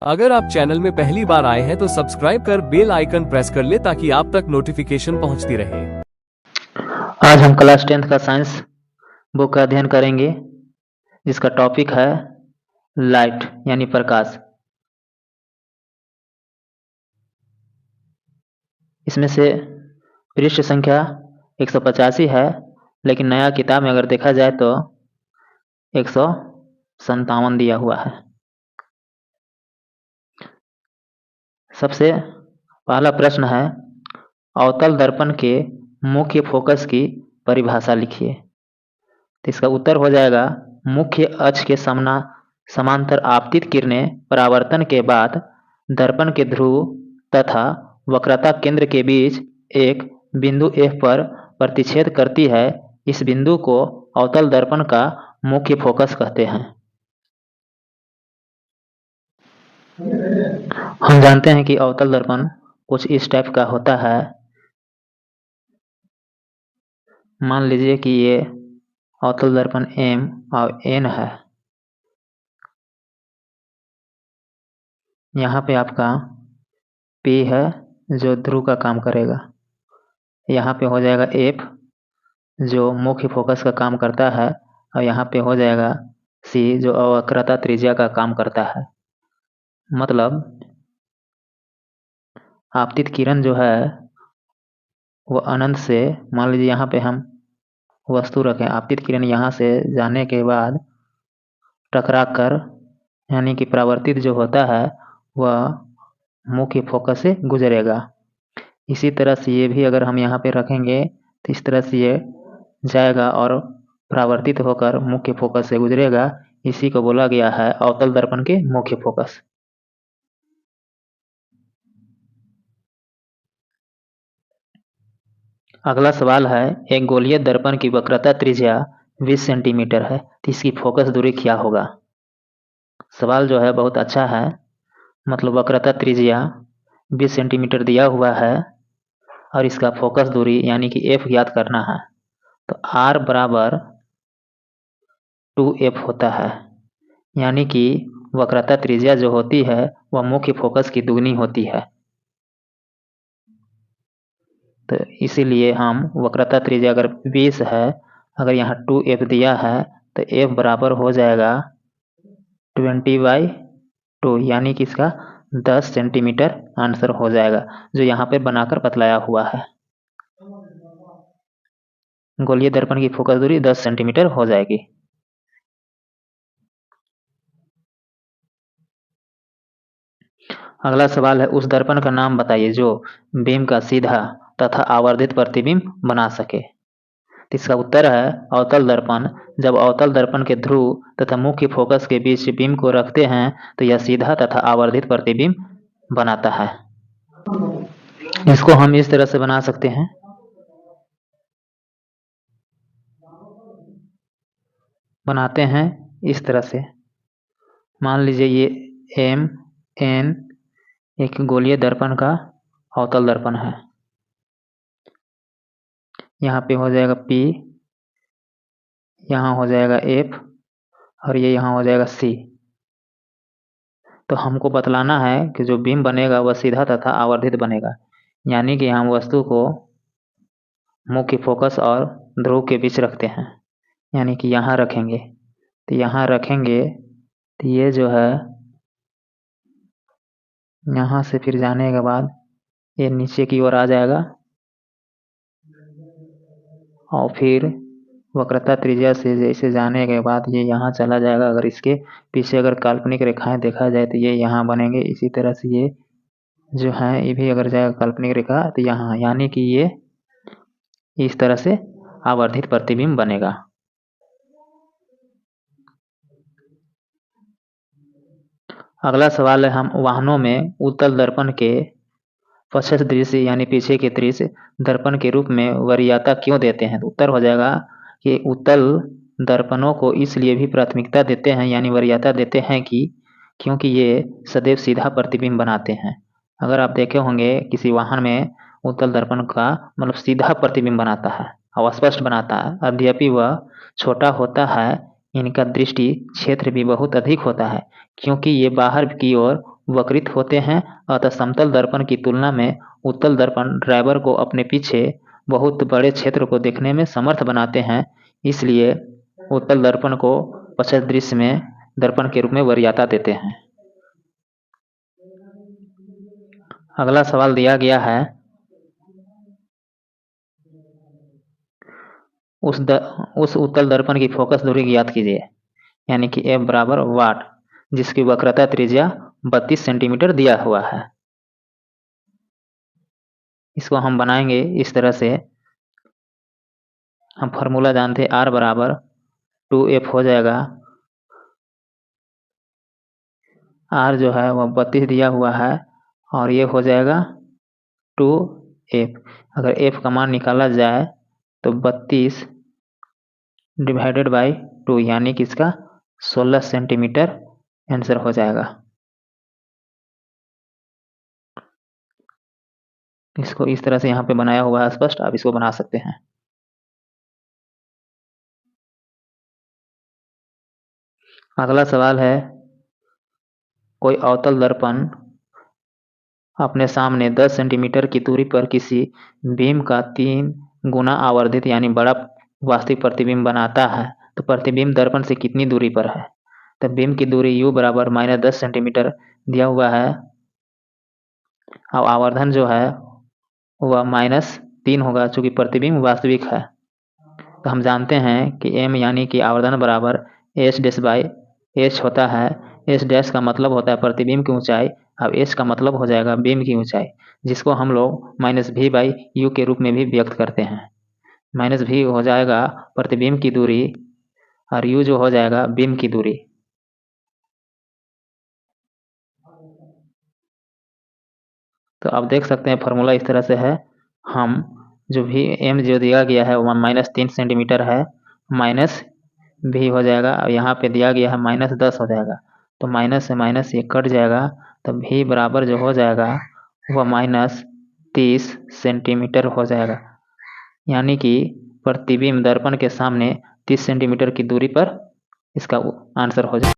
अगर आप चैनल में पहली बार आए हैं तो सब्सक्राइब कर बेल आइकन प्रेस कर ले ताकि आप तक नोटिफिकेशन पहुंचती रहे। आज हम क्लास 10th का साइंस बुक का अध्ययन करेंगे जिसका टॉपिक है लाइट यानी प्रकाश। इसमें से पृष्ठ संख्या 185 है, लेकिन नया किताब में अगर देखा जाए तो 157 दिया हुआ है। सबसे पहला प्रश्न है, अवतल दर्पण के मुख्य फोकस की परिभाषा लिखिए। तो इसका उत्तर हो जाएगा, मुख्य अक्ष के समांतर आपतित किरणें परावर्तन के बाद दर्पण के ध्रुव तथा वक्रता केंद्र के बीच एक बिंदु F पर प्रतिच्छेद करती है। इस बिंदु को अवतल दर्पण का मुख्य फोकस कहते हैं। हम जानते हैं कि अवतल दर्पण कुछ इस टाइप का होता है। मान लीजिए कि ये अवतल दर्पण M और N है। यहाँ पे आपका P है जो ध्रुव का काम करेगा। यहाँ पे हो जाएगा F जो मुख्य फोकस का काम करता है, और यहाँ पे हो जाएगा C जो अवक्रता त्रिज्या का काम करता है। मतलब आपतित किरण जो है वो अनंत से, मान लीजिए यहाँ पे हम वस्तु रखें, आपतित किरण यहाँ से जाने के बाद टकरा कर यानी कि परावर्तित जो होता है वह मुख्य फोकस से गुजरेगा। इसी तरह से ये भी अगर हम यहाँ पे रखेंगे तो इस तरह से ये जाएगा और परावर्तित होकर मुख्य फोकस से गुजरेगा। इसी को बोला गया है अवतल दर्पण के मुख्य फोकस। अगला सवाल है, एक गोलीय दर्पण की वक्रता त्रिज्या 20 सेंटीमीटर है, तो इसकी फोकस दूरी क्या होगा। सवाल जो है बहुत अच्छा है। मतलब वक्रता त्रिज्या 20 सेंटीमीटर दिया हुआ है और इसका फोकस दूरी यानी कि F ज्ञात करना है। तो R बराबर 2F होता है, यानी कि वक्रता त्रिज्या जो होती है वह मुख्य फोकस की दुगनी होती है। तो इसीलिए हम वक्रता त्रिज्या अगर 20 है, अगर यहाँ 2F दिया है तो F बराबर हो जाएगा 20/2, यानी कि इसका 10 सेंटीमीटर आंसर हो जाएगा, जो यहाँ पे बनाकर बतलाया हुआ है। गोलीय दर्पण की फोकस दूरी 10 सेंटीमीटर हो जाएगी। अगला सवाल है, उस दर्पण का नाम बताइए जो बीम का सीधा तथा आवर्धित प्रतिबिंब बना सके। इसका उत्तर है अवतल दर्पण। जब अवतल दर्पण के ध्रुव तथा मुख्य फोकस के बीच बीम को रखते हैं तो यह सीधा तथा आवर्धित प्रतिबिंब बनाता है। इसको हम इस तरह से बना सकते हैं। बनाते हैं इस तरह से। मान लीजिए ये MN एक गोलीय दर्पण का अवतल दर्पण है। यहाँ पे हो जाएगा P, यहाँ हो जाएगा F और ये यहाँ हो जाएगा C। तो हमको बतलाना है कि जो बीम बनेगा वह सीधा तथा आवर्धित बनेगा, यानी कि हम वस्तु को मुख्य फोकस और ध्रुव के बीच रखते हैं, यानी कि यहाँ रखेंगे। तो यहाँ रखेंगे तो ये जो है यहाँ से फिर जाने के बाद ये नीचे की ओर आ जाएगा और फिर वक्रता त्रिज्या से जैसे जाने के बाद ये यहाँ चला जाएगा। अगर इसके पीछे अगर काल्पनिक रेखाएं देखा जाए तो ये यहाँ बनेंगे। इसी तरह से ये जो है ये भी अगर जाएगा काल्पनिक रेखा तो यहाँ, यानी कि ये इस तरह से आवर्धित प्रतिबिंब बनेगा। अगला सवाल है, हम वाहनों में उत्तल दर्पण के पश्चात दृश्य यानी पीछे के दृश्य दर्पण के रूप में वरीयता क्यों देते हैं। तो उत्तर हो जाएगा कि उत्तल दर्पणों को इसलिए भी प्राथमिकता देते हैं यानी वरीयता देते हैं कि क्योंकि ये सदैव सीधा प्रतिबिंब बनाते हैं। अगर आप देखे होंगे किसी वाहन में उत्तल दर्पण का मतलब सीधा प्रतिबिंब बनाता है और स्पष्ट बनाता है, यद्यपि वह छोटा होता है, इनका दृष्टि क्षेत्र भी बहुत अधिक होता है क्योंकि ये बाहर की ओर वक्रित होते हैं, अतः समतल दर्पण की तुलना में उत्तल दर्पण ड्राइवर को अपने पीछे बहुत बड़े क्षेत्र को देखने में समर्थ बनाते हैं। इसलिए उत्तल दर्पण को पश्चात दृश्य में दर्पण के रूप में वरीयता देते हैं। अगला सवाल दिया गया है, उस उत्तल दर्पण की फोकस दूरी ज्ञात कीजिए, यानी कि F बराबर वाट, जिसकी वक्रता त्रिज्या 32 सेंटीमीटर दिया हुआ है। इसको हम बनाएंगे इस तरह से। हम फॉर्मूला जानते हैं, R बराबर 2F हो जाएगा। R जो है वह 32 दिया हुआ है और ये हो जाएगा 2F। अगर F का मान निकाला जाए तो 32 डिवाइडेड बाई 2, यानी कि इसका 16 सेंटीमीटर आंसर हो जाएगा। इसको इस तरह से यहाँ पे बनाया हुआ है स्पष्ट, आप इसको बना सकते हैं। अगला सवाल है, कोई अवतल दर्पण अपने सामने 10 सेंटीमीटर की दूरी पर किसी बीम का 3 गुना आवर्धित यानी बड़ा वास्तविक प्रतिबिंब बनाता है, तो प्रतिबिंब दर्पण से कितनी दूरी पर है? तो बीम की दूरी U बराबर -10 सेंटीमीटर दिया हुआ है और आवर्धन जो है वह -3 होगा, चूंकि प्रतिबिंब वास्तविक है। तो हम जानते हैं कि M यानी कि आवर्धन बराबर H डैश बाई H होता है। H डैश का मतलब होता है प्रतिबिंब की ऊंचाई, अब H का मतलब हो जाएगा बीम की ऊंचाई, जिसको हम लोग -V बाई U के रूप में भी व्यक्त करते हैं। -V हो जाएगा प्रतिबिंब की दूरी और U जो हो जाएगा बीम की दूरी। तो आप देख सकते हैं फॉर्मूला इस तरह से है। हम जो भी M जो दिया गया है वह -3 सेंटीमीटर है, माइनस भी हो जाएगा और यहाँ पे दिया गया है -10 हो जाएगा, तो माइनस से माइनस ये कट जाएगा, तो V बराबर जो हो जाएगा वह -30 सेंटीमीटर हो जाएगा, यानी कि प्रतिबिंब दर्पण के सामने 30 सेंटीमीटर की दूरी पर इसका आंसर हो जाएगा।